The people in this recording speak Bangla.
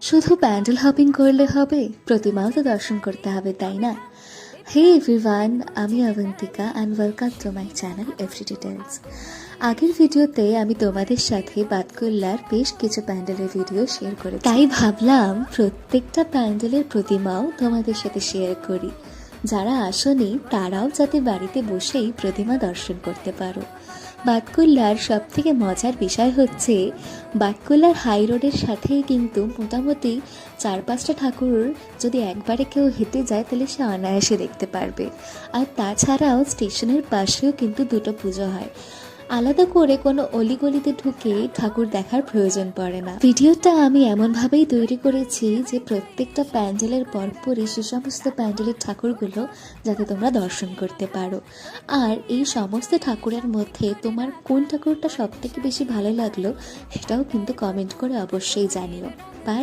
শুধু প্যান্ডেল হপিং করলে হবে, প্রতিমাও তো দর্শন করতে হবে, তাই না? হে এভরিওয়ান, আমি Abantika and welcome to my channel every details. আগের ভিডিওতে আমি তোমাদের সাথে বাতকুল্লার বেশ কিছু প্যান্ডেলের ভিডিও শেয়ার করি, তাই ভাবলাম প্রত্যেকটা প্যান্ডেলের প্রতিমাও তোমাদের সাথে শেয়ার করি। যারা আসেনি তারাও যাতে বাড়িতে বসেই প্রতিমা দর্শন করতে পারো। বাতকুল্লার সব থেকে মজার বিষয় হচ্ছে বাতকুল্লার হাই রোডের সাথেই কিন্তু মোটামুটি 4-5টা ঠাকুর যদি একবারে কেউ হেঁটে যায় তাহলে সে অনায়াসে দেখতে পারবে। আর তাছাড়াও স্টেশনের পাশেও কিন্তু দুটো পুজো হয়, আলাদা করে কোনো অলিগলিতে ঢুকে ঠাকুর দেখার প্রয়োজন পড়ে না। ভিডিওটা আমি এমনভাবেই তৈরি করেছি যে প্রত্যেকটা প্যান্ডেলের পরপরই সে সমস্ত প্যান্ডেলের ঠাকুরগুলো যাতে তোমরা দর্শন করতে পারো। আর এই সমস্ত ঠাকুরের মধ্যে তোমার কোন ঠাকুরটা সব থেকে বেশি ভালো লাগলো সেটাও কিন্তু কমেন্ট করে অবশ্যই জানিও। বাই।